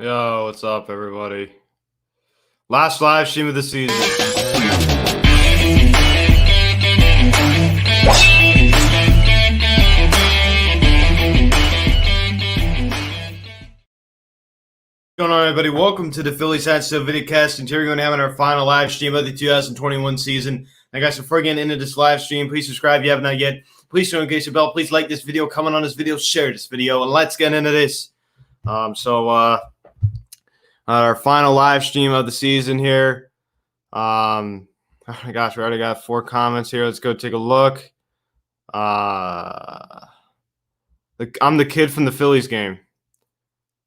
Yo, what's up, everybody? Last live stream of the season. What's going on, everybody? Welcome to the Phillies Hat Still Videocast, and today we're going to have our final live stream of the 2021 season. Now, guys, before getting into this live stream, please subscribe if you have not yet. Please don't engage the bell. Please like this video, comment on this video, share this video, and let's get into this. Our final live stream of the season here. Oh my gosh, we already got 4 comments here. Let's go take a look. I'm the kid from the Phillies game.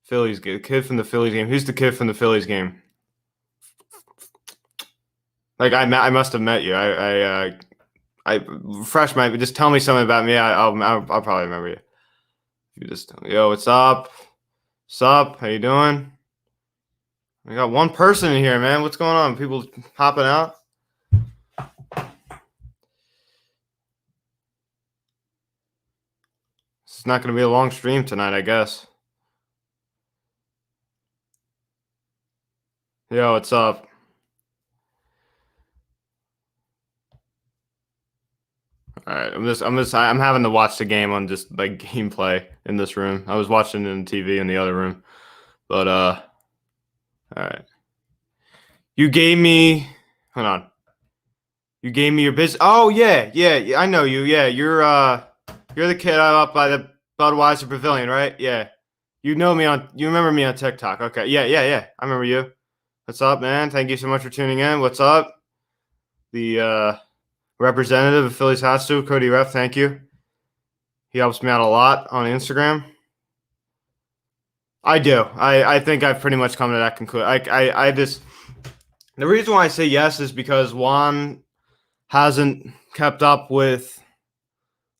Kid from the Phillies game. Who's the kid from the Phillies game? Like I must have met you. I refresh my. Just tell me something about me. I'll probably remember you. You just tell me, yo, what's up? What's up? How you doing? We got one person in here, man. What's going on? People hopping out? It's not going to be a long stream tonight, I guess. Yo, what's up? All right, I'm having to watch the game on just like gameplay in this room. I was watching it on TV in the other room, but all right. You gave me. Hold on. You gave me your business. Oh yeah, I know you. Yeah, you're the kid up by the Budweiser Pavilion, right? Yeah. You remember me on TikTok. Okay. Yeah. I remember you. What's up, man? Thank you so much for tuning in. What's up? The representative of Phillies Hot Stew, Cody Ref, thank you. He helps me out a lot on Instagram. I do. I think I've pretty much come to that conclusion. I just the reason why I say yes is because Juan hasn't kept up with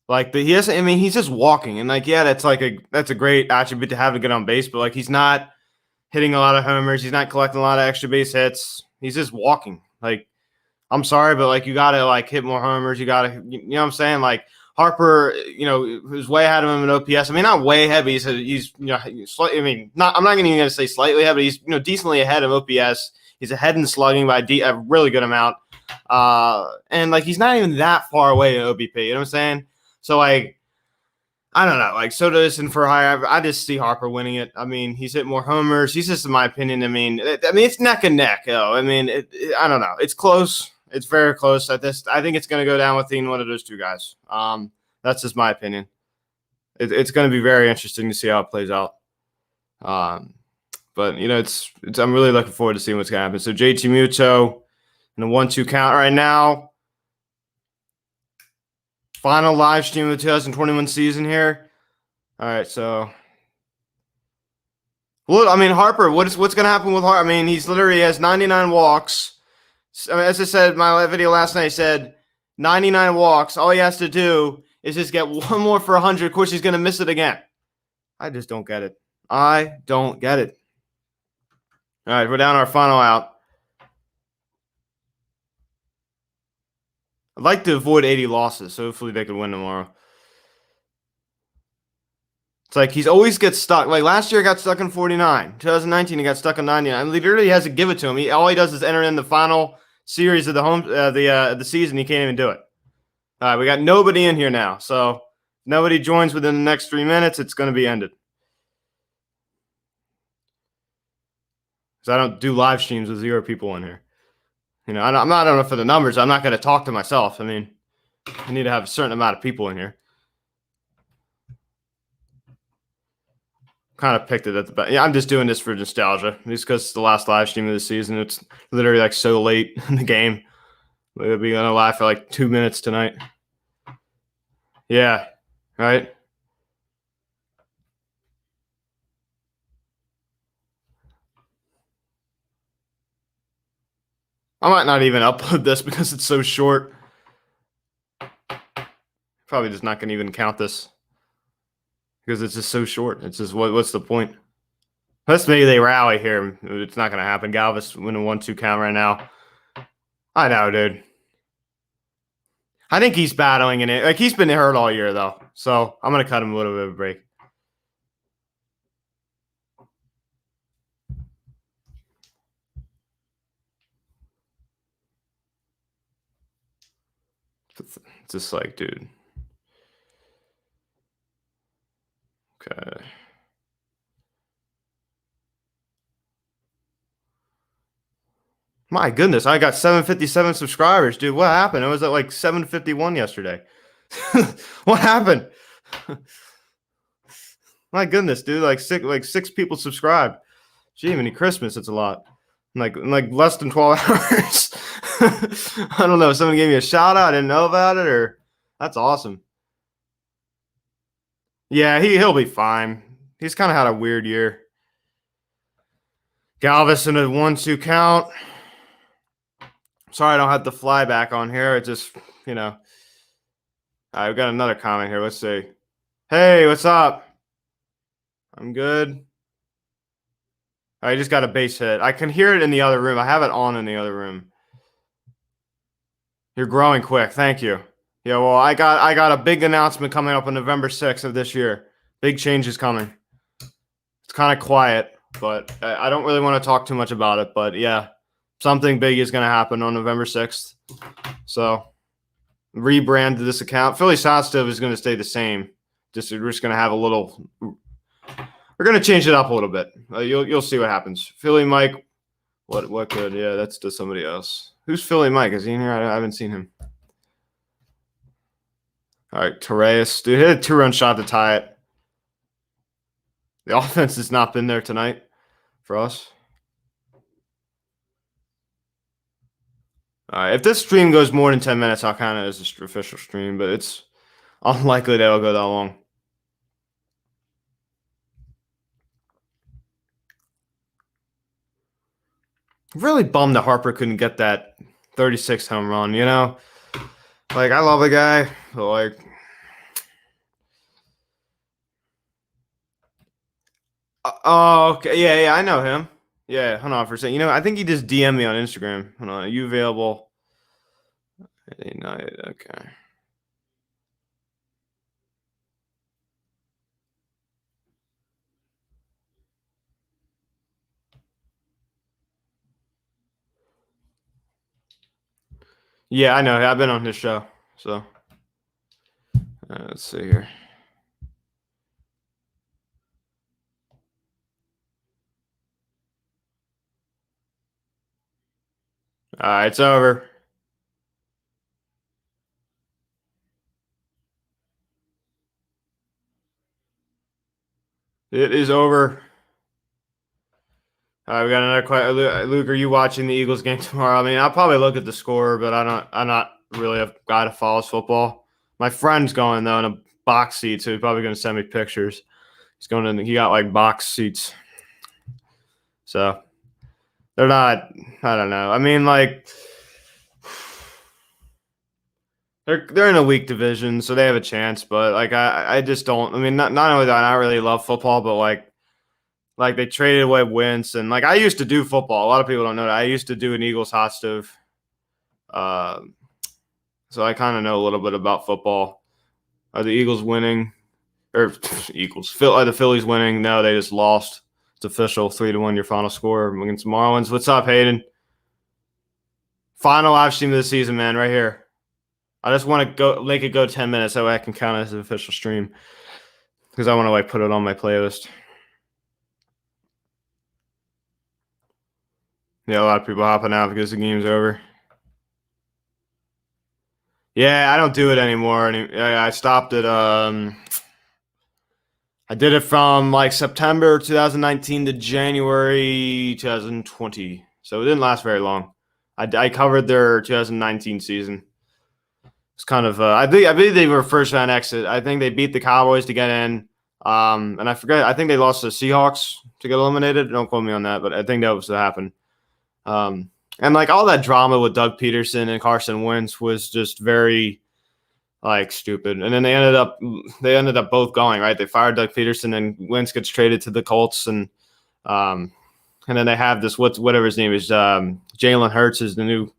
he hasn't. I mean, he's just walking, and that's a great attribute to have to get on base, but he's not hitting a lot of homers. He's not collecting a lot of extra base hits. He's just walking. I'm sorry, but you gotta hit more homers. You gotta, you know what I'm saying? Harper, was way ahead of him in OPS. I mean, not way ahead, but he's slightly. I mean, I'm not even gonna say slightly ahead, but he's decently ahead of OPS. He's ahead in slugging by a really good amount. And he's not even that far away in OBP. You know what I'm saying? So I don't know. Soto isn't for higher. I just see Harper winning it. I mean, he's hit more homers. He's just, in my opinion. I mean, it's neck and neck. I mean, I don't know. It's close. It's very close. I think it's going to go down with one of those two guys. That's just my opinion. It's going to be very interesting to see how it plays out. But I'm really looking forward to seeing what's going to happen. So JT Muto in the 1-2 count right now. Final live stream of the 2021 season here. All right, so. Well, I mean, Harper, what's going to happen with Harper? I mean, he has 99 walks. I mean, as I said in my video last night, I said 99 walks. All he has to do is just get one more for 100. Of course, he's going to miss it again. I just don't get it. I don't get it. All right, we're down our final out. I'd like to avoid 80 losses, so hopefully they can win tomorrow. It's he's always gets stuck. Last year, he got stuck in 49. 2019, he got stuck in 99. I mean, literally has to give it to him. All he does is enter in the final series of the season. He can't even do it. All right, we got nobody in here now. So nobody joins within the next 3 minutes. It's going to be ended. Because I don't do live streams with 0 people in here. I'm not enough for the numbers. I'm not going to talk to myself. I mean, I need to have a certain amount of people in here. Kind of picked it at the back. Yeah, I'm just doing this for nostalgia. Just because it's the last live stream of the season. It's literally so late in the game. We'll be going to live for 2 minutes tonight. Yeah, right? I might not even upload this because it's so short. Probably just not going to even count this. Because it's just so short. It's just, what's the point? Unless maybe they rally here. It's not going to happen. Galvis winning 1-2 count right now. I know, dude. I think he's battling in it. He's been hurt all year, though. So I'm going to cut him a little bit of a break. It's just like, dude. Okay. My goodness, I got 757 subscribers, dude. What happened? It was at like 751 yesterday. What happened? My goodness, dude. Like six people subscribed. Gee, many Christmas, it's a lot. Like less than 12 hours. I don't know. Someone gave me a shout out. I didn't know about it, or that's awesome. Yeah, he'll be fine. He's kind of had a weird year. Galvis in a 1-2 count. Sorry, I don't have the fly back on here. It just, you know. All right, we've got another comment here. Let's see. Hey, what's up? I'm good. I just got a base hit. I can hear it in the other room. I have it on in the other room. You're growing quick. Thank you. Yeah, well, I got a big announcement coming up on November 6th of this year. Big changes coming. It's kind of quiet, but I don't really want to talk too much about it. But yeah, something big is going to happen on November 6th. So rebrand this account. Philly Stove is going to stay the same. We're just going to have a little. We're going to change it up a little bit. You'll see what happens. Philly Mike. What good? Yeah, that's to somebody else. Who's Philly Mike? Is he in here? I haven't seen him. All right, Torres. Dude, hit a 2-run shot to tie it. The offense has not been there tonight for us. All right, if this stream goes more than 10 minutes, I'll count it as an official stream, but it's unlikely that it'll go that long. Really bummed that Harper couldn't get that 36 home run, you know? Like, I love the guy, but like, oh, okay. Yeah, I know him. Yeah, hold on for a second. You know, I think he just DM'd me on Instagram. Hold on. Are you available? Okay. Yeah, I know. I've been on his show. So, let's see here. All right, it's over. It is over. All right, we got another question. Luke, are you watching the Eagles game tomorrow? I mean, I'll probably look at the score, but I'm not really a guy that follows football. My friend's going though in a box seat, so he's probably going to send me pictures. He's going in. He got like box seats, so they're not. I don't know. I mean, like they're in a weak division, so they have a chance. But like I just don't. I mean, not only that, I really love football, but like they traded away Wentz, and like I used to do football. A lot of people don't know that I used to do an Eagles hot stove. So I kind of know a little bit about football. Are the Eagles winning? Or Eagles? Are the Phillies winning? No, they just lost. It's official. 3-1 your final score against Marlins. What's up, Hayden? Final live stream of the season, man, right here. I just want to go make it go 10 minutes so I can count it as an official stream because I want to like put it on my playlist. Yeah, a lot of people hopping out because the game's over. Yeah, I don't do it anymore. I stopped it. I did it from like September 2019 to January 2020. So it didn't last very long. I covered their 2019 season. It's kind of I believe they were first round exit. I think they beat the Cowboys to get in. And I forget. I think they lost to the Seahawks to get eliminated. Don't quote me on that, but I think that was what happened. And like all that drama with Doug Peterson and Carson Wentz was just very like stupid. And then they ended up both going, right? They fired Doug Peterson and Wentz gets traded to the Colts and then they have this whatever his name is, Jalen Hurts is the new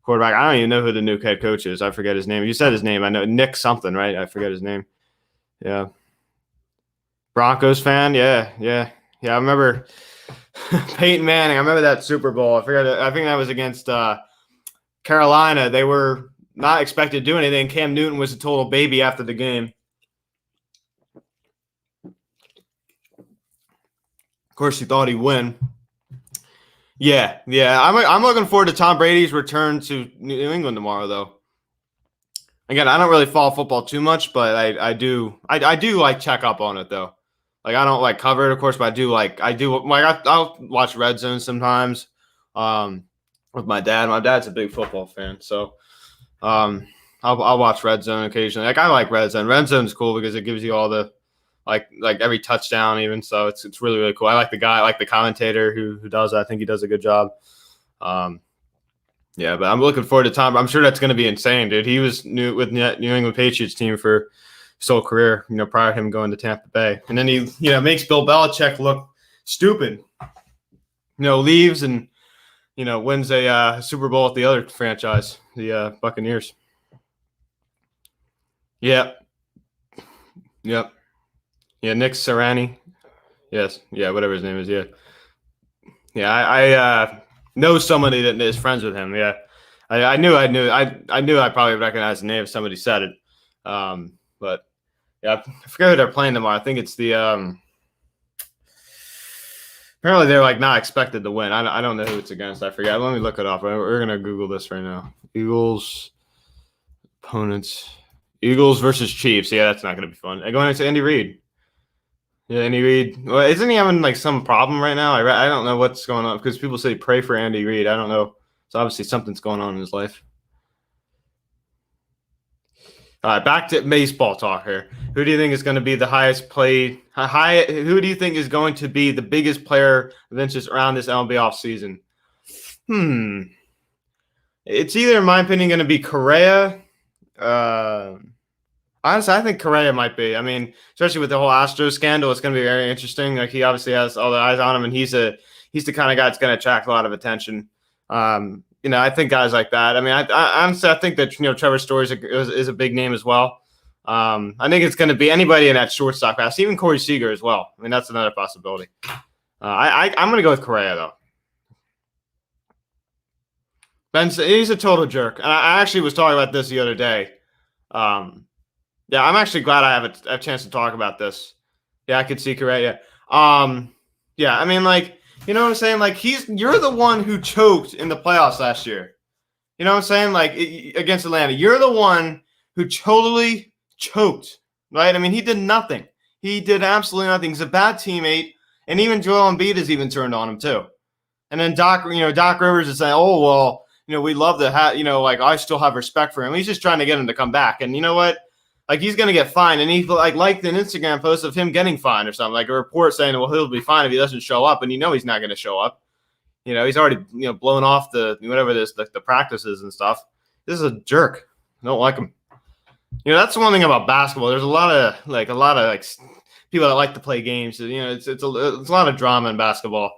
quarterback. I don't even know who the new head coach is. I forget his name. You said his name. I know Nick something, right? I forget his name. Yeah. Broncos fan. Yeah. I remember Peyton Manning. I remember that Super Bowl. I think that was against Carolina. They were not expected to do anything. Cam Newton was a total baby after the game. Of course, he thought he'd win. Yeah. I'm looking forward to Tom Brady's return to New England tomorrow, though. Again, I don't really follow football too much, but I do like check up on it though. Like I don't like cover it, of course, but I'll watch Red Zone sometimes with my dad. My dad's a big football fan, so I'll watch Red Zone occasionally. Like I like Red Zone. Red Zone's cool because it gives you all the like every touchdown even. So it's really really cool. I like the guy, I like the commentator who does that. I think he does a good job. Yeah, but I'm looking forward to Tom. I'm sure that's going to be insane, dude. He was with New England Patriots team for his whole career, prior to him going to Tampa Bay. And then he, makes Bill Belichick look stupid. Leaves and, wins a Super Bowl at the other franchise, the Buccaneers. Yep. Yeah, Nick Sirianni. Yes. Yeah, whatever his name is. Yeah. Yeah, I know somebody that is friends with him. Yeah, I knew I probably recognized the name if somebody said it. But yeah, I forget who they're playing tomorrow. I think it's the apparently they're like not expected to win. I don't know who it's against. I forget. Let me look it up. We're gonna Google this right now. Eagles opponents. Eagles versus Chiefs. Yeah, that's not gonna be fun. Going into Andy Reid. Yeah, Andy Reid. Well, isn't he having like some problem right now? I don't know what's going on because people say pray for Andy Reid. I don't know. So obviously something's going on in his life. All right, back to baseball talk here. Who do you think is going to be the highest played? Who do you think is going to be the biggest player of interest around this MLB offseason? It's either, in my opinion, going to be Correa. Honestly, I think Correa might be. I mean, especially with the whole Astros scandal, it's going to be very interesting. Like he obviously has all the eyes on him, and he's the kind of guy that's going to attract a lot of attention. I think guys like that. I mean, I honestly think that Trevor Story is a big name as well. I think it's going to be anybody in that shortstop class, even Corey Seager as well. I mean, that's another possibility. I'm going to go with Correa though. He's a total jerk. And I actually was talking about this the other day. Yeah, I'm actually glad I have a chance to talk about this. Yeah, I could see Correa. Yeah, I mean, like, you know what I'm saying? Like, you're the one who choked in the playoffs last year. You know what I'm saying? Like, against Atlanta. You're the one who totally choked, right? I mean, he did nothing. He did absolutely nothing. He's a bad teammate, and even Joel Embiid has even turned on him too. And then Doc Rivers is saying, oh, well, we love to have, like, I still have respect for him. He's just trying to get him to come back. And you know what? Like, he's going to get fined. And he liked an Instagram post of him getting fined or something, like a report saying, well, he'll be fine if he doesn't show up. And he's not going to show up. He's already, blown off the practices and stuff. This is a jerk. I don't like him. That's the one thing about basketball. There's a lot of people that like to play games. It's a lot of drama in basketball.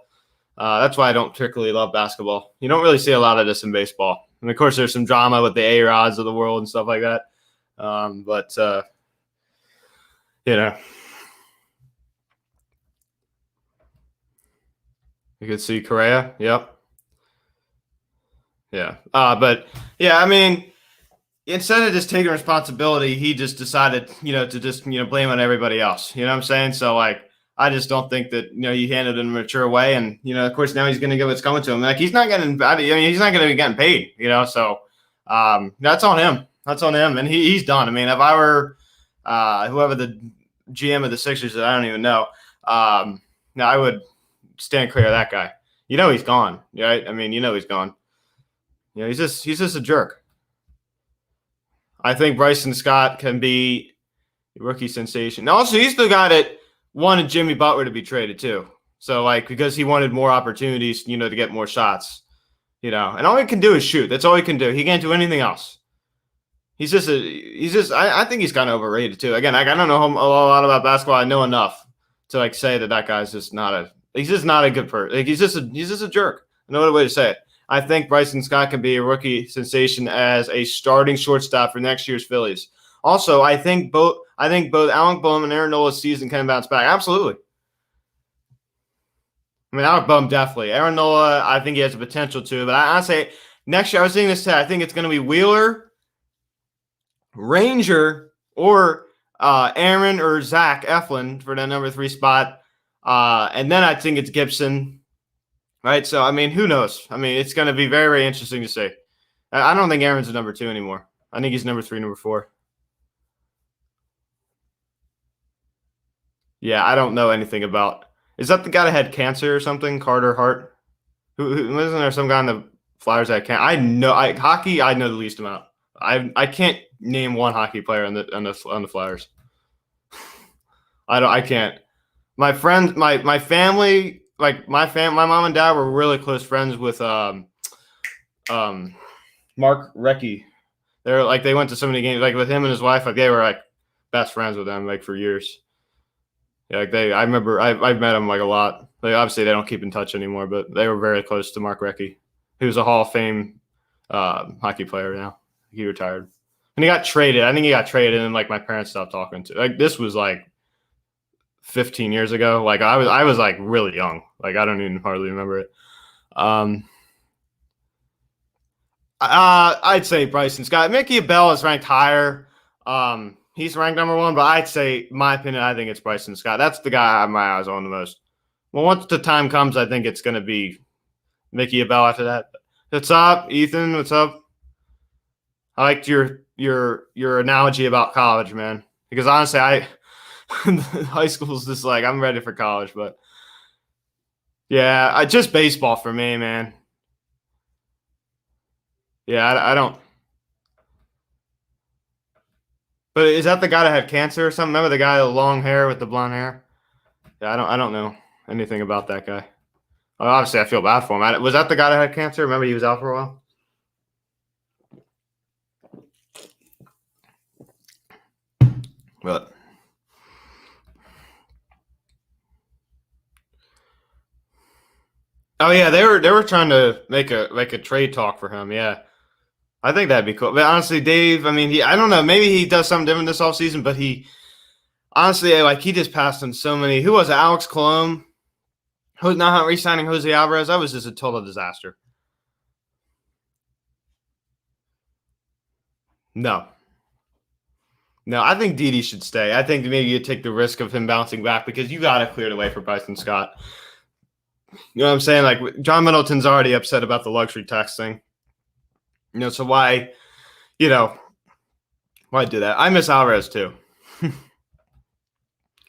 That's why I don't particularly love basketball. You don't really see a lot of this in baseball. And of course, there's some drama with the A-Rods of the world and stuff like that. But you could see Correa. Yep. Yeah. But yeah, I mean, instead of just taking responsibility, he just decided, to just, blame on everybody else. You know what I'm saying? So like, I just don't think that, he handled it in a mature way. And, of course, now he's going to get what's coming to him. Like, he's not going to be getting paid, so that's on him. That's on him. And he's done. I mean, if I were whoever the GM of the Sixers, I don't even know, I would stand clear of that guy. He's gone, right? I mean, he's gone. He's just a jerk. I think Bryson Scott can be a rookie sensation. Now, also, he's the guy that wanted Jimmy Butler to be traded too. So, like, because he wanted more opportunities, to get more shots, and all he can do is shoot. That's all he can do. He can't do anything else. I think he's kind of overrated too. Again, I don't know a lot about basketball. I know enough to say that guy's just he's just not a good person. Like, he's just a jerk. No other way to say it. I think Bryson Scott can be a rookie sensation as a starting shortstop for next year's Phillies. Also, I think both Alec Boehm and Aaron Nola's season can bounce back. Absolutely. I mean, Alec Boehm definitely. Aaron Nola, I think he has the potential to. But I say next year, I was thinking this today. I think it's going to be Wheeler, Ranger or Aaron or Zach Eflin for the number 3 spot. And then I think it's Gibson, right? So, I mean, who knows? I mean, it's going to be very, very interesting to see. I don't think Aaron's a number 2 anymore. I think he's number 3, number 4. Yeah, I don't know anything about. Is that the guy that had cancer or something? Carter Hart? Who isn't there some guy in the Flyers that can't? I know hockey. I know the least amount. I can't name one hockey player on the Flyers. I can't. My friends, my family, like my mom and dad were really close friends with Mark Recchi. They're like they went to so many games, like with him and his wife, like they were like best friends with them, like for years. Yeah, like I remember I've met him like a lot. Like obviously they don't keep in touch anymore, but they were very close to Mark Recchi. He was a Hall of Fame hockey player now. He retired. And he got traded. I think he got traded and like my parents stopped talking to. Like this was like 15 years ago. Like I was like really young. Like I don't even hardly remember it. I'd say Bryson Scott. Mickey Bell is ranked higher. He's ranked number 1, but I'd say, my opinion, I think it's Bryson Scott. That's the guy I have my eyes on the most. Well, once the time comes, I think it's going to be Mickey Bell after that. What's up, Ethan? What's up? I liked your analogy about college, man. Because honestly, high school is just like I'm ready for college, but yeah, just baseball for me, man. Yeah, I don't. But is that the guy that had cancer or something? Remember the guy with the long hair with the blonde hair? Yeah, I don't know anything about that guy. Well, obviously, I feel bad for him. Was that the guy that had cancer? Remember he was out for a while? But oh yeah, they were trying to make a trade talk for him. Yeah, I think that'd be cool. But honestly, Dave, I mean, I don't know. Maybe he does something different this offseason, but he honestly, like he just passed on so many. Who was it? Alex Colomb? Who's not re-signing Jose Alvarez? That was just a total disaster. No, I think Didi should stay. I think maybe you take the risk of him bouncing back because you got to clear the way for Bryson Scott. You know what I'm saying? Like John Middleton's already upset about the luxury tax thing. You know, so why do that? I miss Alvarez too.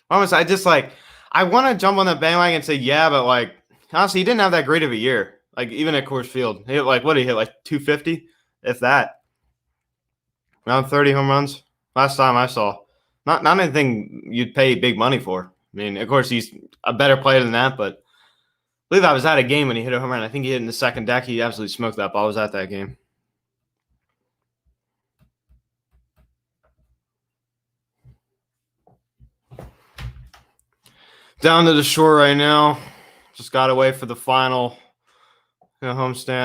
Honestly, I want to jump on the bandwagon and say, yeah, but like, honestly, he didn't have that great of a year. Like, even at Coors Field, he hit like, what did he hit? Like 250, if that. Around 30 home runs. Last time I saw. Not anything you'd pay big money for. I mean, of course, he's a better player than that, but I believe I was at a game when he hit a home run. I think he hit in the second deck. He absolutely smoked that ball. I was at that game. Down to the shore right now. Just got away for the final final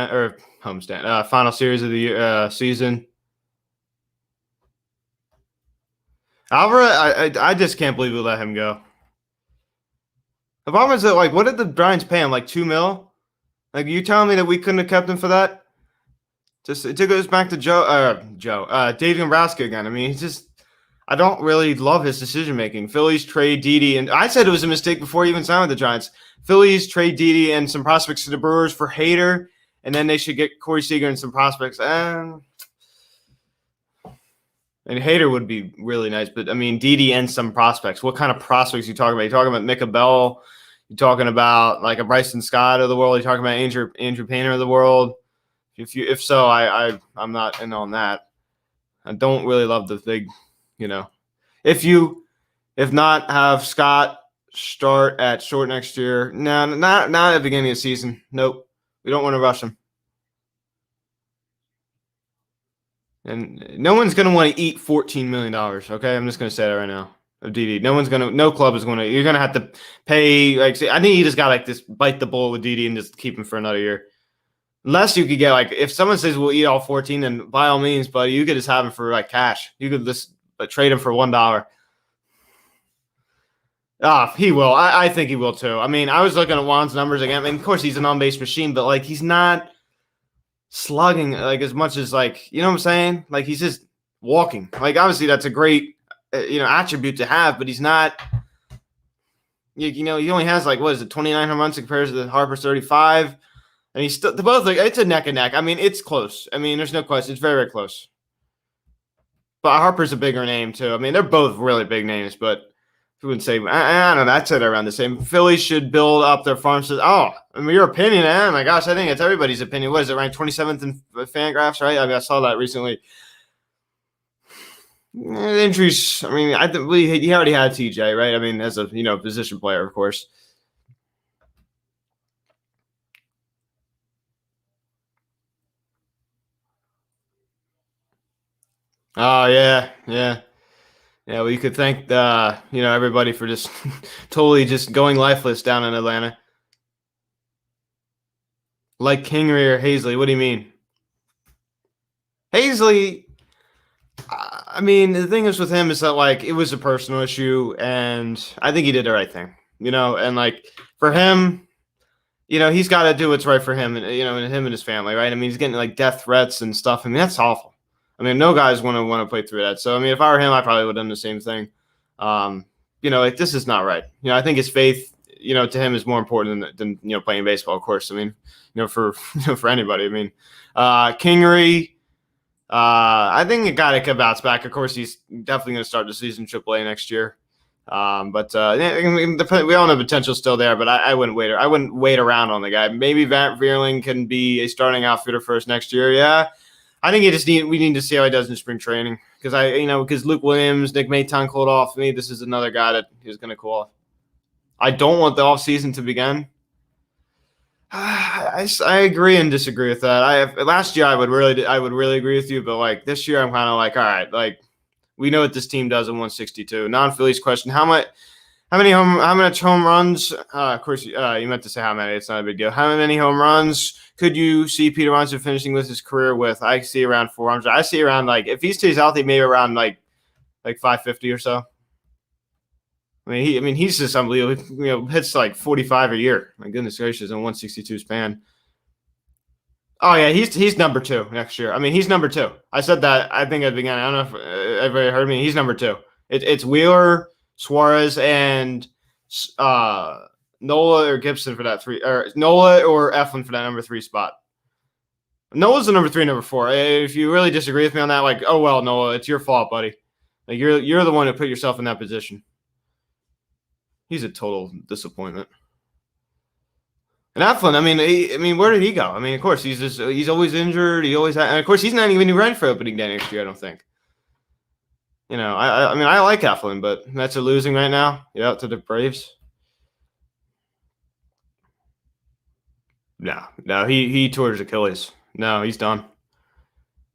series of the year, season. Alvarez, I just can't believe we let him go. The problem is that, like, what did the Giants pay him? Like $2 million? Like, you telling me that we couldn't have kept him for that? It took us back to Dave Dombrowski again. I mean, he's just. I don't really love his decision making. Phillies trade Didi, and I said it was a mistake before he even signed with the Giants. Phillies trade Didi and some prospects to the Brewers for Hader, and then they should get Corey Seager and some prospects. And Hader would be really nice, but I mean Didi and some prospects. What kind of prospects are you talking about? You talking about Micah Bell? You talking about like a Bryson Scott of the world? You talking about Andrew Painter of the world? If so, I'm not in on that. I don't really love the big. You know, if not have Scott start at short next year, no, not at the beginning of the season. Nope, we don't want to rush him, and no one's going to want to eat $14 million. Okay, I'm just going to say that right now. Of DD, no club is going to. You're going to have to pay. Like, I think you just got to like just bite the bullet with DD and just keep him for another year. Unless you could get like, if someone says we'll eat all 14, then by all means, buddy, you could just have him for like cash. You could just. But trade him for $1. He will. I think he will too. I mean, I was looking at Juan's numbers again. I mean, of course, he's an on-base machine, but like he's not slugging like as much as like you know what I'm saying. Like he's just walking. Like, obviously, that's a great attribute to have, but he's not. He only has 29 home runs compared to the Harper's 35, and he's still both it's a neck and neck. I mean, it's close. I mean, there's no question. It's very, very close. But Harper's a bigger name too. I mean, they're both really big names, but who would say? I don't know. I'd say they're around the same. Phillies should build up their farm system. Oh, I mean, your opinion, oh my gosh, I think it's everybody's opinion. What is it, ranked 27th in Fangraphs, right? I mean, I saw that recently. Injuries. I mean, I believe he already had TJ, right? I mean, as a position player, of course. Oh yeah. Well, you could thank everybody for just totally just going lifeless down in Atlanta. Like Kingery or Hazley. What do you mean? Hazley. I mean, the thing is with him is that it was a personal issue, and I think he did the right thing. And for him, he's got to do what's right for him, and and him and his family, right? I mean, he's getting death threats and stuff. I mean, that's awful. I mean, no guys want to play through that. So, I mean, if I were him, I probably would have done the same thing. This is not right. I think his faith, to him is more important than playing baseball, of course. I mean, for for anybody. I mean, Kingery, I think a guy that could bounce back. Of course, he's definitely going to start the season AAA next year. But we all know potential still there, but I wouldn't wait. I wouldn't wait around on the guy. Maybe Van Veerling can be a starting outfielder first next year. Yeah. I think we need to see how he does in spring training because Luke Williams, Nick Maton cooled off. To me, this is another guy that he's going to cool off. I don't want the offseason to begin. I agree and disagree with that. Last year I would really agree with you, but this year I'm kind of all right, we know what this team does in 162. Non-Phillies question: how much home runs? Of course, you meant to say how many. It's not a big deal. How many home runs could you see Peter Monson finishing with his career with? I see around 400. I see around if he stays healthy, maybe around like 550 or so. I mean, he's just unbelievable. Hits 45 a year. My goodness gracious, in 162 span. Oh yeah, he's number 2 next year. I mean, he's number 2. I said that I think at the beginning. I don't know if everybody heard me. He's number 2. It's Wheeler, Suarez, and Nola or Gibson for that 3, or Nola or Eflin for that number 3 spot. Nola's the number 3, number 4. If you really disagree with me on that, oh well, Nola, it's your fault, buddy. You're the one who put yourself in that position. He's a total disappointment. And Eflin, I mean, where did he go? I mean, of course, he's always injured. He always and of course, he's not even ready for opening day next year. I don't think. I mean, I like Eflin, but Mets are losing right now. Yeah, to the Braves. No, he tore his Achilles. No, he's done.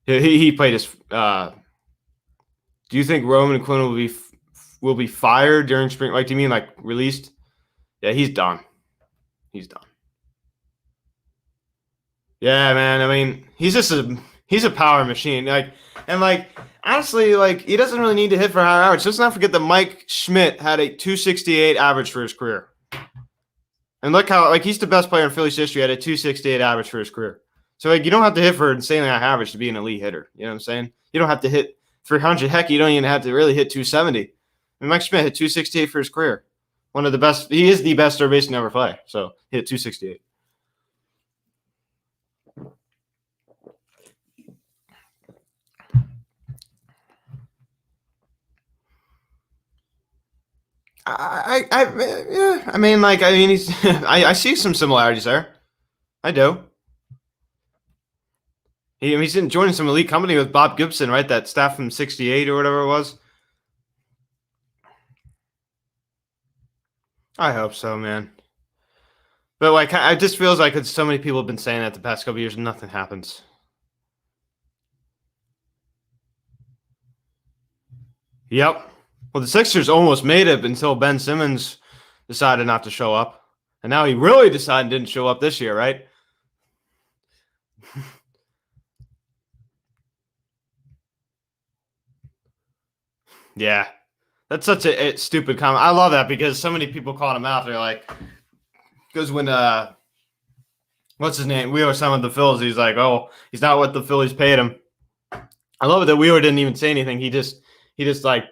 He played his. Do you think Roman Quinn will be fired during spring? Do you mean released? Yeah, he's done. He's done. Yeah, man. I mean, he's a power machine. Honestly, he doesn't really need to hit for higher average. Let's not forget that Mike Schmidt had a 268 average for his career. And look how he's the best player in Phillies history, had a 268 average for his career. So you don't have to hit for insanely high average to be an elite hitter. You know what I'm saying? You don't have to hit 300. Heck, you don't even have to really hit 270. I mean, Mike Schmidt hit 268 for his career. One of the best. He is the best third baseman to ever play. So he hit 268. I see some similarities there. I do. He's joining some elite company with Bob Gibson, right? That staff from '68 or whatever it was. I hope so, man. But I just feels like so many people have been saying that the past couple of years, and nothing happens. Yep. Well, the Sixers almost made it until Ben Simmons decided not to show up. And now he really decided didn't show up this year, right? Yeah. That's such a stupid comment. I love that because so many people called him out. They're like, because when, what's his name? Wheeler signed with the Phillies. He's like, oh, he's not what the Phillies paid him. I love it that Wheeler didn't even say anything. He just like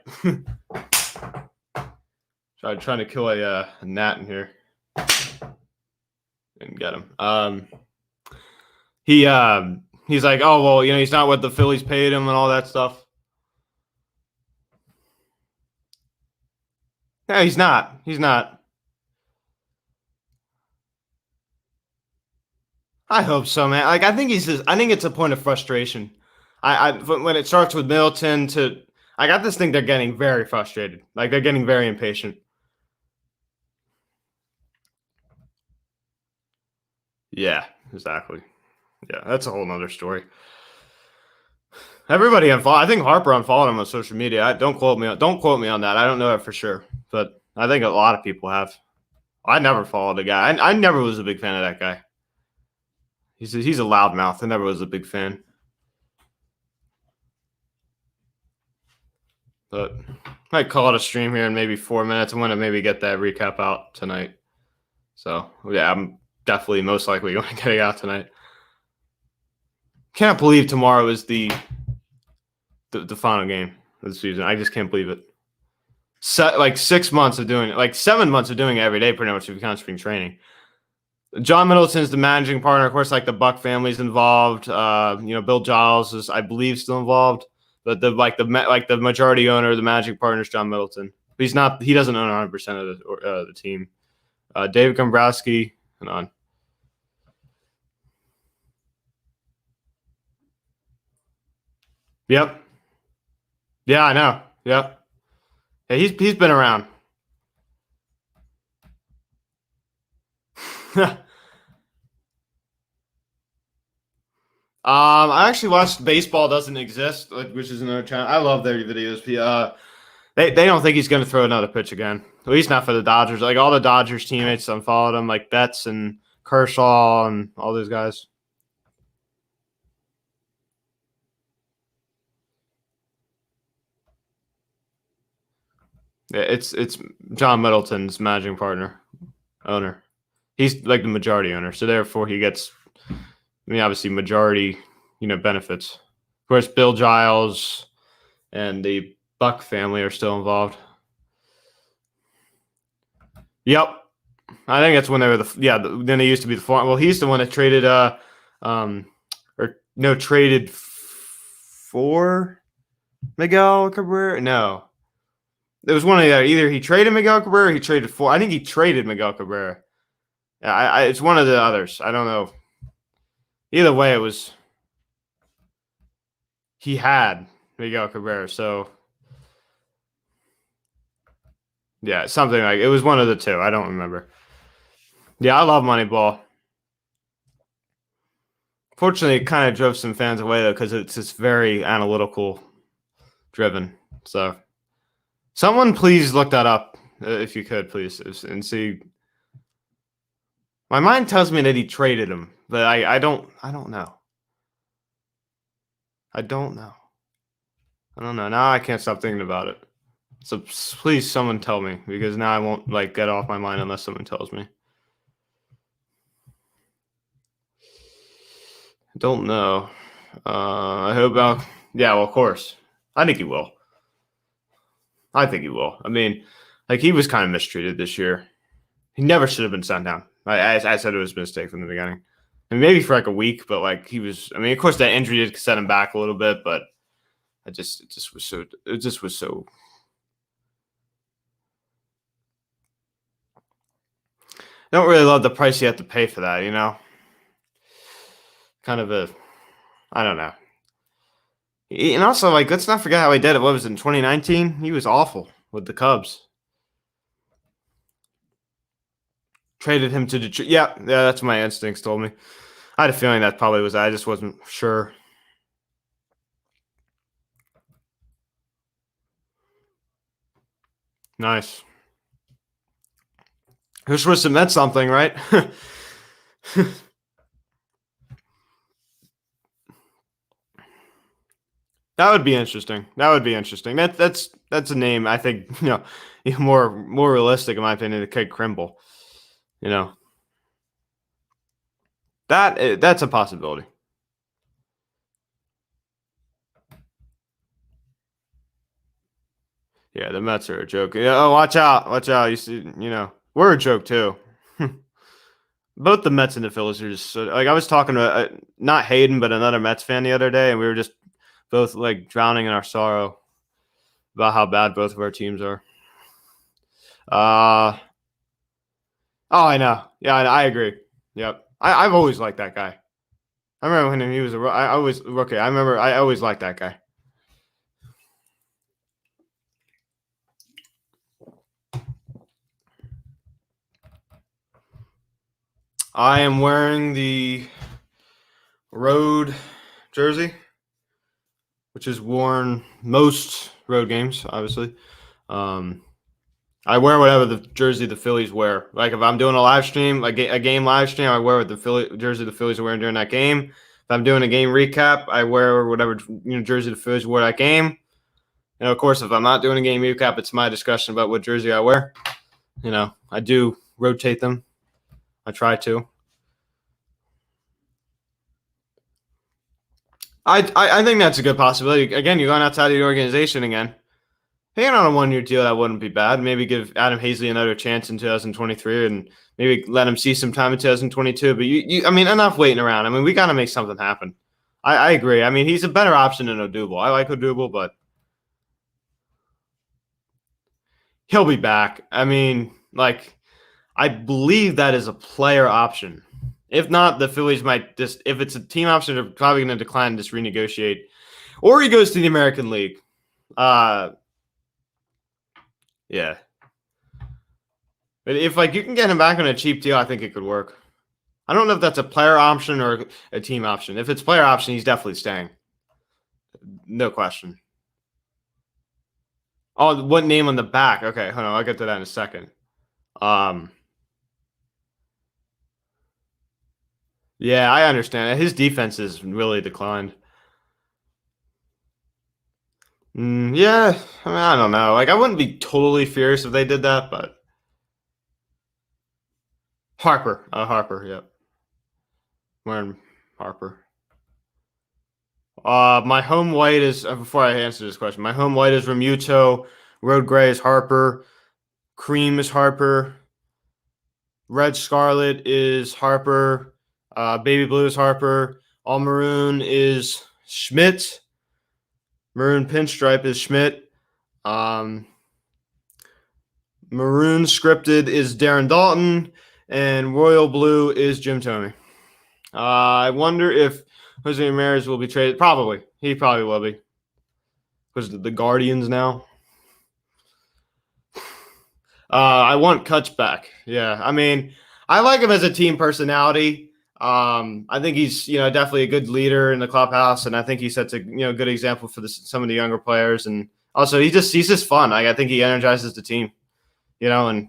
trying to kill a gnat in here and get him. He's like, oh well, he's not what the Phillies paid him and all that stuff. No, he's not. He's not. I hope so, man. Like I think I think it's a point of frustration. When it starts with Middleton to I got this thing they're getting very frustrated. Like they're getting very impatient. Yeah, exactly. Yeah, that's a whole nother story. Everybody unfollowed. I think Harper unfollowed him on social media. Don't quote me. Don't quote me on that. I don't know it for sure, but I think a lot of people have. I never followed the guy. I never was a big fan of that guy. He's a loudmouth. I never was a big fan. But I might call it a stream here in maybe 4 minutes. I'm gonna maybe get that recap out tonight. So yeah, I'm definitely most likely going to get it out tonight. Can't believe tomorrow is the final game of the season. I just can't believe it. Like 6 months of doing it, like 7 months of doing it every day, pretty much if you count spring training. John Middleton's the managing partner. Of course, like the Buck family's involved. Bill Giles is, I believe, still involved. But the majority owner, the managing partner is John Middleton. But he's not. He doesn't own 100% of the team. David Dombrowski. Hang on. Yep. Yeah, I know. Yep. Yeah, he's been around. I actually watched Baseball Doesn't Exist, which is another channel. I love their videos. They don't think he's going to throw another pitch again. At least not for the Dodgers. Like all the Dodgers teammates unfollowed him, like Betts and Kershaw and all those guys. Yeah, it's John Middleton's managing partner, owner. He's like the majority owner, so therefore he gets. I mean, obviously majority, benefits. Of course, Bill Giles and the Buck family are still involved. Yep, I think that's when they were then they used to be the farm. Well, he's the one that traded traded for Miguel Cabrera. No, it was one of the other. Either he traded Miguel Cabrera or he traded for. I think he traded Miguel Cabrera. Yeah, it's one of the others. I don't know. Either way, it was he had Miguel Cabrera. So yeah, something like it was one of the two. I don't remember. Yeah, I love Moneyball. Fortunately, it kind of drove some fans away though because it's just very analytical driven. So, someone please look that up if you could, please, and see. My mind tells me that he traded him, but I don't know. I don't know. I don't know. Now I can't stop thinking about it. So please, someone tell me because now I won't get off my mind unless someone tells me. I don't know. I hope. Yeah, well, of course. I think he will. I mean, he was kind of mistreated this year. He never should have been sent down. I said it was a mistake from the beginning. I mean, maybe for a week, but he was. I mean, of course, that injury did set him back a little bit, but it just was so. It just was so. I don't really love the price you have to pay for that, Kind of a. I don't know. And also, let's not forget how he did it. What was it, in 2019? He was awful with the Cubs. Traded him to Detroit. Yeah, that's what my instincts told me. I had a feeling that probably was. I just wasn't sure. Nice. This was meant something, right? That would be interesting. That's a name I think more realistic in my opinion to Kate Krimble. That's a possibility. Yeah, the Mets are a joke. Yeah, oh, watch out. Watch out. You see, we're a joke too. Both the Mets and the Phillies are just like I was talking to not Hayden, but another Mets fan the other day, and we were just both like drowning in our sorrow about how bad both of our teams are. Oh, I know. Yeah, I agree. Yep. I've always liked that guy. I remember when he was I always rookie. I remember I always liked that guy. I am wearing the road jersey, which is worn most road games, obviously. I wear whatever the jersey the Phillies wear. Like if I'm doing a live stream, like a game live stream, I wear what the jersey the Phillies are wearing during that game. If I'm doing a game recap, I wear whatever jersey the Phillies wore that game. Of course, if I'm not doing a game recap, it's my discussion about what jersey I wear. I do rotate them. I try to. I think that's a good possibility. Again, you're going outside of the organization again. Hanging on a one-year deal, that wouldn't be bad. Maybe give Adam Hazley another chance in 2023 and maybe let him see some time in 2022. But enough waiting around. I mean, we got to make something happen. I agree. I mean, he's a better option than Odubel. I like Odubel, but he'll be back. I mean, I believe that is a player option. If not, the Phillies might just, if it's a team option, they're probably going to decline and just renegotiate. Or he goes to the American League. Yeah. But if you can get him back on a cheap deal, I think it could work. I don't know if that's a player option or a team option. If it's player option, he's definitely staying. No question. Oh, what name on the back? Okay, hold on. I'll get to that in a second. Yeah, I understand. His defense has really declined. Yeah, I mean, I don't know. I wouldn't be totally fierce if they did that, but Harper, yep. Wearing Harper. My home white is before I answer this question. My home white is Remuto. Road gray is Harper. Cream is Harper. Red Scarlet is Harper. Baby blue is Harper. All maroon is Schmidt. Maroon pinstripe is Schmidt. Maroon scripted is Darren Dalton. And royal blue is Jim Thome. I wonder if Jose Ramirez will be traded. Probably. He probably will be. Because the Guardians now. I want Kutch back. Yeah. I mean, I like him as a team personality. I think he's, definitely a good leader in the clubhouse. And I think he sets a, good example for some of the younger players. And also he's just fun. I think he energizes the team, and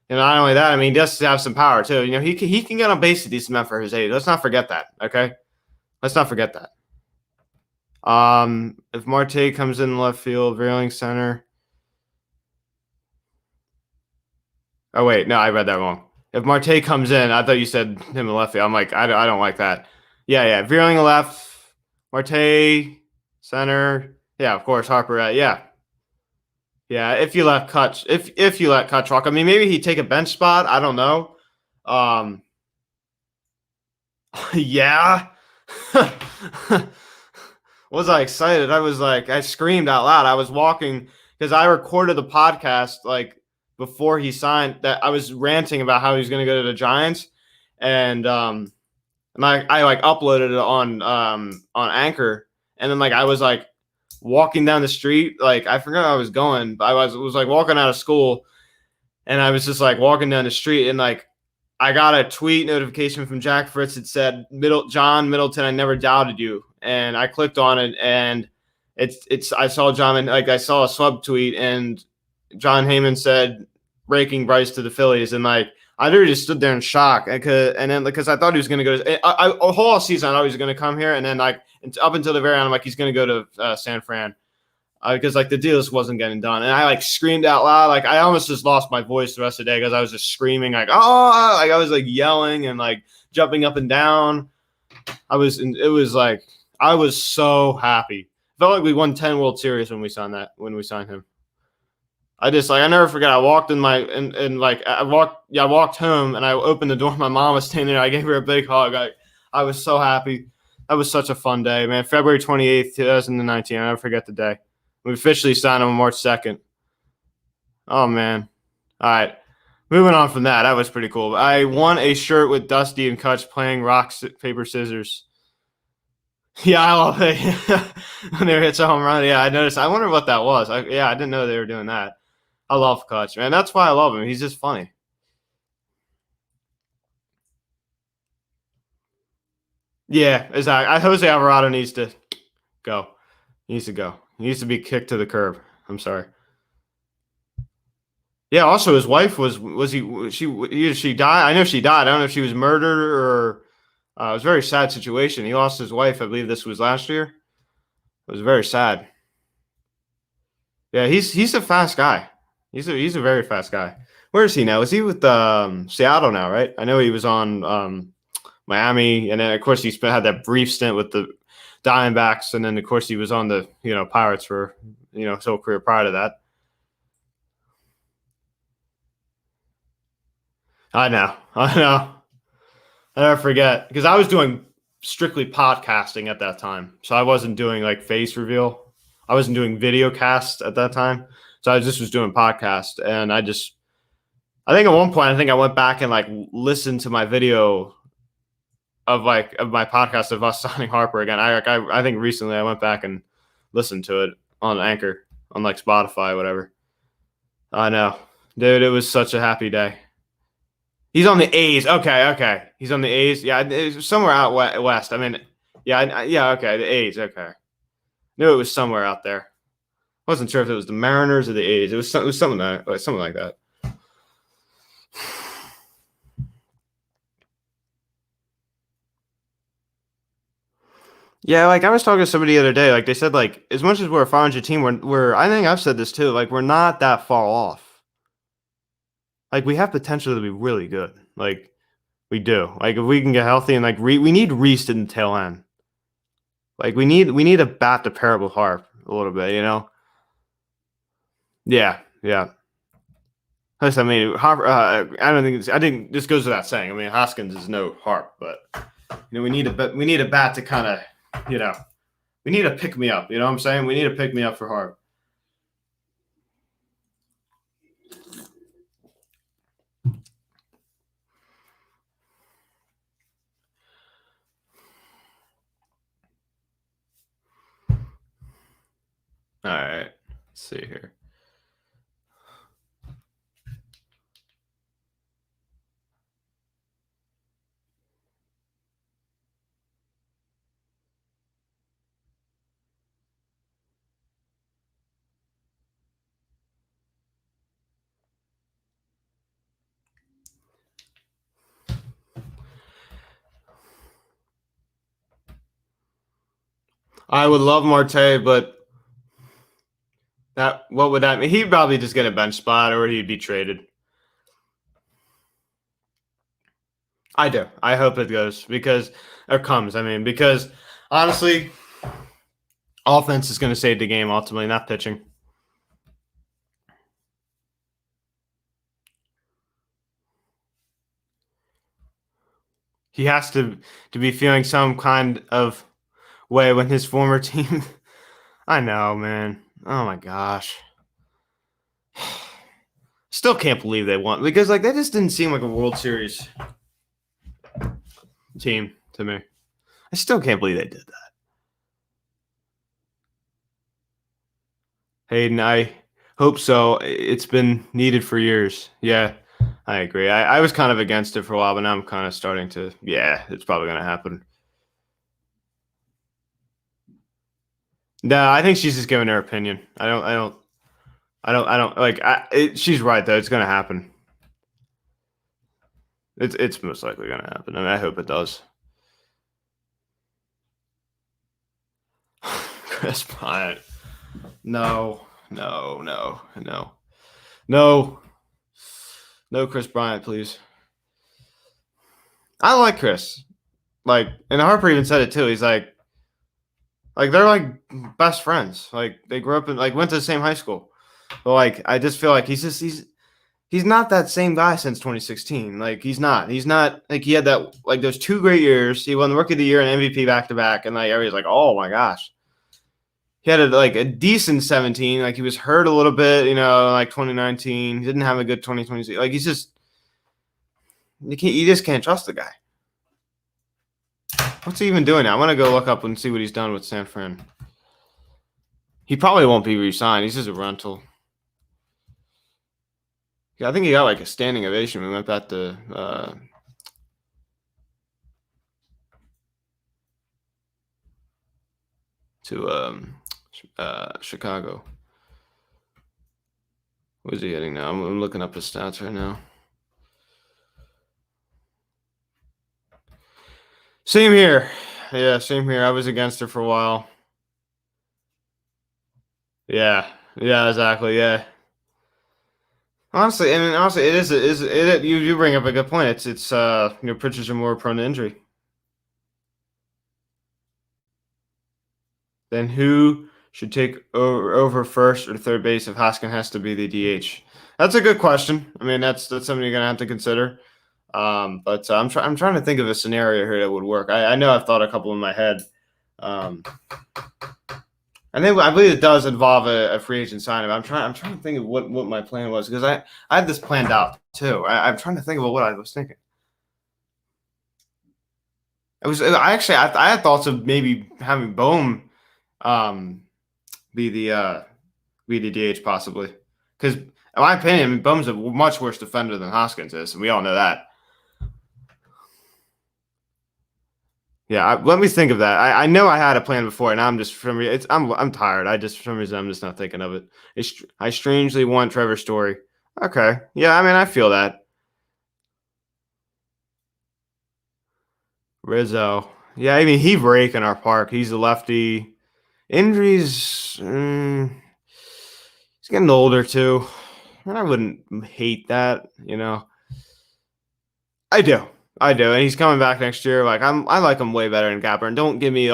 not only that, I mean, he does have some power too. He can get on base a decent amount for his age. Let's not forget that. Okay. Let's not forget that. If Marte comes in left field, Verling center. Oh wait, no, I read that wrong. If Marte comes in, I thought you said him in left field. I'm like, I don't like that. Yeah. Verling left, Marte center. Yeah, of course, Harper. Yeah. If you let Kutch, if you let Kutch walk, I mean, maybe he'd take a bench spot. I don't know. Yeah. Was I excited? I screamed out loud. I was walking because I recorded the podcast before he signed. That I was ranting about how he was going to go to the Giants, and I uploaded it on Anchor, and then I was walking down the street. I forgot where I was going, but I was walking out of school, and I was just walking down the street, and I got a tweet notification from Jack Fritz that said, John Middleton, I never doubted you. And I clicked on it, and I saw John, I saw a sub tweet, and John Heyman said, breaking Bryce to the Phillies. And I literally just stood there in shock. Because I thought he was going to go to a whole season. I thought he was going to come here. And then up until the very end, I'm he's going to go to San Fran. Because the deal just wasn't getting done, and I screamed out loud. I almost just lost my voice the rest of the day because I was just screaming I was yelling and jumping up and down. I was so happy. Felt like we won 10 World Series when we signed him. I never forget. I walked in my and like I walked home and I opened the door. My mom was standing there. I gave her a big hug. I was so happy. That was such a fun day, man. February 28th, 2019. I'll never forget the day. We officially signed on March 2nd. Oh man. All right. Moving on from that, that was pretty cool. I won a shirt with Dusty and Kutch playing rock, paper, scissors. Yeah, I love it. When they hit a home run, yeah, I noticed. I wonder what that was. I didn't know they were doing that. I love Kutch, man. That's why I love him. He's just funny. Yeah, exactly. Jose Alvarado needs to go. He needs to go. He needs to be kicked to the curb. I'm sorry. Yeah. Also, his wife she died. I know she died. I don't know if she was murdered or it was a very sad situation. He lost his wife. I believe this was last year. It was very sad. Yeah, he's a fast guy. He's a very fast guy. Where is he now? Is he with Seattle now? Right. I know he was on Miami, and then of course had that brief stint with the Diamondbacks, and then of course he was on the Pirates for his whole career prior to that. I know. I never forget because I was doing strictly podcasting at that time, so I wasn't doing like face reveal. I wasn't doing video cast at that time, so I just was doing podcast, and I think at one point I went back and like listened to my video of my podcast of us signing Harper again. I think recently I went back and listened to it on Anchor, on like Spotify, whatever. I know, dude. It was such a happy day. He's on the A's. Okay. He's on the A's. Yeah, it's somewhere out west. I mean, yeah. Okay, the A's. Okay, knew it was somewhere out there. Wasn't sure if it was the Mariners or the A's. It was something like that. Yeah, like I was talking to somebody the other day. Like they said, like as much as we're a 500 team, we're I think I've said this too. Like we're not that far off. Like we have potential to be really good. Like we do. Like if we can get healthy and like we need Reese in the tail end. Like we need a bat to pair up with Harp a little bit. Yeah. Plus, I mean, Harp. I think this goes without saying. I mean, Hoskins is no Harp, but we need a bat to kind of we need a pick me up. You know what I'm saying? We need a pick me up for Harp. All right. Let's see here. I would love Marte, but what would that mean? He'd probably just get a bench spot or he'd be traded. I do. I hope it goes because honestly, offense is going to save the game ultimately, not pitching. He has to be feeling some kind of way when his former team. I know, man. Oh my gosh. Still can't believe they won because like that just didn't seem like a World Series team to me. I still can't believe they did that. Hayden, I hope so. It's been needed for years. Yeah, I agree. I was kind of against it for a while, but now I'm kind of starting to. Yeah, it's probably going to happen. No, I think she's just giving her opinion. I don't like. She's right though. It's going to happen. It's most likely going to happen. I mean, I hope it does. Chris Bryant. No, Chris Bryant, please. I like Chris. Like, and Harper even said it too. He's like they're like best friends. Like they grew up in like went to the same high school. But like, I just feel like he's not that same guy since 2016. Like he's not like he had that like those 2 great years. He won the Rookie of the Year and MVP back to back, and like everybody's like, oh my gosh. He had a decent 17. Like he was hurt a little bit, like 2019. He didn't have a good 2020. Like he's just you just can't trust the guy. What's he even doing now? I'm gonna go look up and see what he's done with San Fran. He probably won't be re-signed. He's just a rental. Yeah, I think he got like a standing ovation when we went back to Chicago. Where's he heading now? I'm looking up his stats right now. Same here. Yeah, same here. I was against her for a while. Yeah, exactly. Yeah. Honestly, it is. You bring up a good point. It's pitchers are more prone to injury. Then who should take over first or third base if Hoskin has to be the DH? That's a good question. I mean, that's something you're gonna have to consider. But I'm trying to think of a scenario here that would work. I know I've thought a couple in my head. I believe it does involve a free agent signing. I'm trying to think of what my plan was because I had this planned out too. I'm trying to think about what I was thinking. I had thoughts of maybe having Bohm be the DH possibly because in my opinion, Bohm's a much worse defender than Hoskins is, and we all know that. Yeah, let me think of that. I know I had a plan before, and I'm just I'm tired. For some reason I'm just not thinking of it. I strangely want Trevor Story. Okay, yeah, I mean I feel that. Rizzo, yeah, I mean he rake in our park. He's a lefty. Injuries, he's getting older too, and I wouldn't hate that. I do. And he's coming back next year. Like I like him way better than Gapper. And don't give me,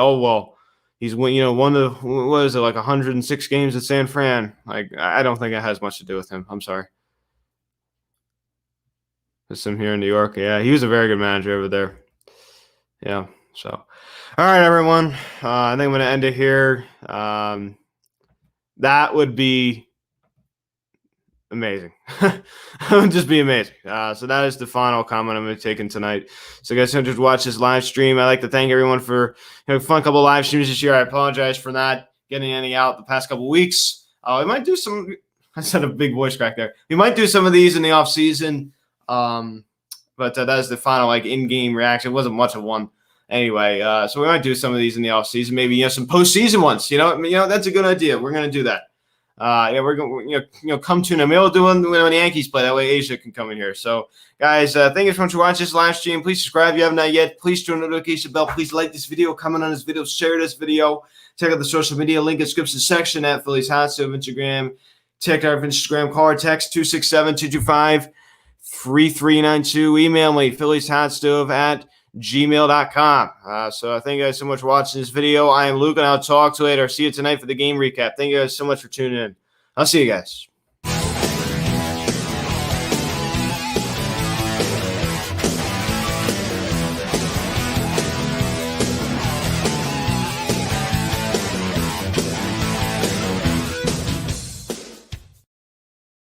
he's one of what is it, like 106 games at San Fran. Like I don't think it has much to do with him. I'm sorry. There's some here in New York. Yeah, he was a very good manager over there. Yeah. So, all right, everyone. I think I'm going to end it here. That would be amazing. It would just be amazing. So that is the final comment I'm going to take in tonight. So guys, who just watch this live stream, I'd like to thank everyone for fun couple live streams this year. I apologize for not getting any out the past couple weeks. We might do some. I said a big voice crack there. We might do some of these in the off season. But that is the final in-game reaction. It wasn't much of one. Anyway, so we might do some of these in the off season. Maybe some postseason ones. That's a good idea. We're going to do that. We're going to come to them. We'll do when the Yankees play. That way Asia can come in here. So, guys, thank you so much for watching this live stream. Please subscribe if you haven't not yet. Please turn the notification bell. Please like this video, comment on this video, share this video. Check out the social media link in the description section at Phillies Hot Stove Instagram. Check our Instagram, call or text 267-225-3392. Email me, phillieshotstove@gmail.com. So thank you guys so much for watching this video. I am Luke, and I'll talk to you later. See you tonight for the game recap. Thank you guys so much for tuning in. I'll see you guys.